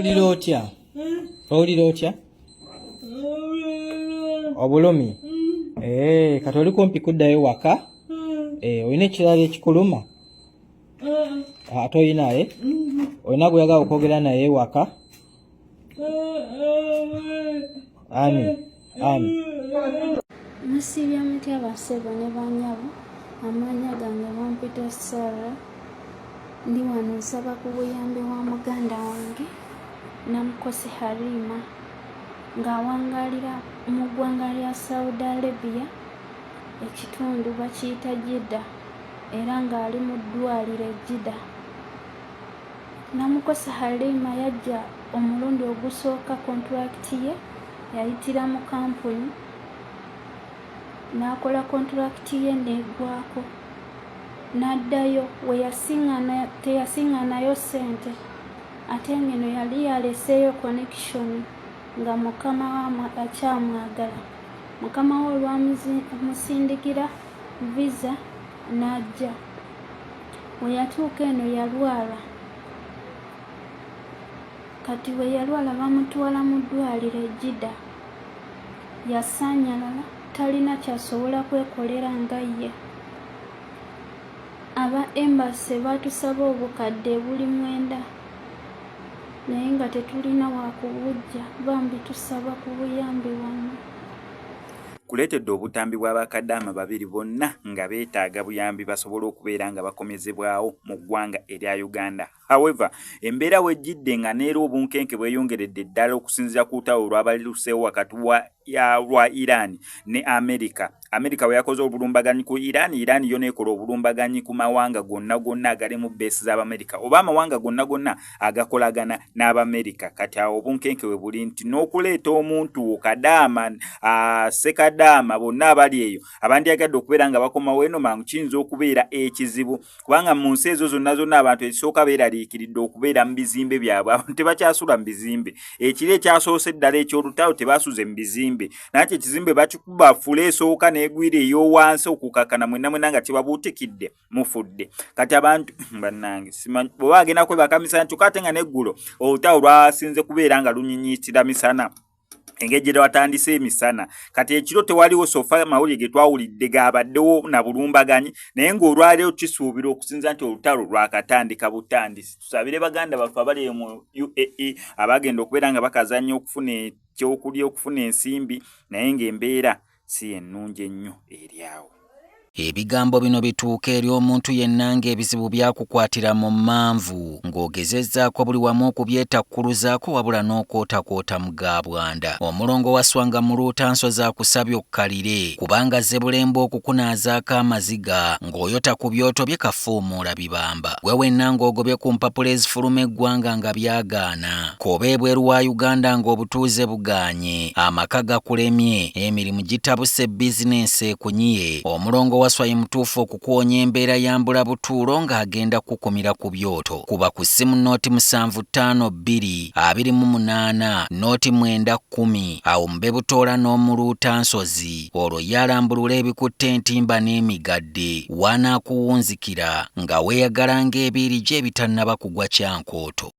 Owulira otya? Owulira otya? Obulumi? Kati oli kumpi kuddayo waka? Olina ekirala ekikuluma? Ate olina olina gweyagala okwogera naye waka? Ani? Musibya mutya basebo ne banyabo, amanya gange bampita Sarah. Ndi wano nsaba ku buyambi wa muganda wange Namukose Halima ng'awangalira mu ggwanga lya Saudi Arabia, ekitundu bakiyita Jeddah, era ng'ali mu ddwaliro e Jeddah. Namukose Halima yajja omulundi ogusooka kontulakiti ye yayitira mu kampuni, n'akola kontulakiti ye n'eggwako, n'addayo teyasiŋŋanayo ssente, ate ng'eno yali yaleseeyo connection nga mukama we akyamwagala. Mukama we olwamusindikira visa n'ajja. We yatuuka eno yalwala. Kati we yalwala bamutwala mu ddwaliro e Jeddah. Yasaanyalala, talina kyasobola kwekolera nga ye. Aba embassy batusaba obukadde buli 9, naye nga tetulina wakubujja, bambi tusaba ku buyambi wano. Kuleetedde obutambi bw'abakaddaama babiri bonna nga beetaaga buyambi basobole okubeera nga bakomezebwawo mu ggwanga erya Uganda. However, embeera wejjidde nga neera obunkenke bweyongeredde ddala okusinziira ku lutalo olwabaliruseewo wakati lwa Iran ne America. America we yakoze obulumbaganyi ku Iran, Iran yo neekola obulumbaganyi ku mawanga gonna agali mu beesi z'Abamerica, oba amawanga gonna agakolagana n'Abamerica. Kati awo obunkenke we buli nti n'okuleeta omuntu Kadaama, Ssekadaama, bonna abali eyo abandyagadde okubeera nga bakomawo eno mangu kiyinza okubeera ekizibu, kubanga mu nsi ezo zonna abantu ekisooka beeraliikiridde okubeera mu bizimbe byabwe. Abantu tebakyasula mu bizimbe. Ekiro ekyasoose ddala eky'olutalo tebaasuze mu bizimbe, nakyo ekizimbe bakikuba fule esooka n'egwira ey'owansi okukakana mwenna nga kibabuutikidde mufudde. Kati abantu bannange bwe bagenda kwebaka misana kyokka ate nga n'eggulo olutalo lwasinze kubeera nga lunyinyiitira misana, engeri gye watandise emisana. Kati ekiro tewaliwo sofa mawulire ge twawulidde gaabaddewo na bulumbaganyi, naye ng'olwaleero kisuubira okusinza nti olutalo lwakatandika butandisi. Tusabire baganda baffe abali mu UAE abagenda okubeera nga bakazanya okufuna ekyokulya, okufuna ensimbi, naye ng'embeera si ennungi ennyo eri awo. Ebigambo bino bituuka eri omuntu yenna ng'ebizibu byakukwatira mu manvu, ng'ogezezzaako buli wamu okubyetakkuluzaako wabula n'okootakoota mu gaabwanda. Omulongo wa Swanga mu Luutansozi akusabye okkalire, kubanga Zebulembe okukunaazaako amaziga ng'oyota ku byoto bye kafuumuula bibamba. Gwe wenna ng'ogobye ku mpapula ezifuluma eggwanga nga byagaana, koba ebweru wa Uganda ng'obutuuze bugaanye, amaka gakulemye, emirimu gitabuse, bizinensi ekunyiye, omulongo waswaye mutuufu okukuwonya embeera yambula butuulo ng'agenda kukumira ku byoto. Kuba ku ssimu nooti 752228 nooti 910 awo mube butoola n'omu Luutansozi, olwo yalambulula ebikutte entimba n'emigadde wanaakuwunzikira nga weeyagala ng'ebiiri gye ebitannaba kugwa kyankooto.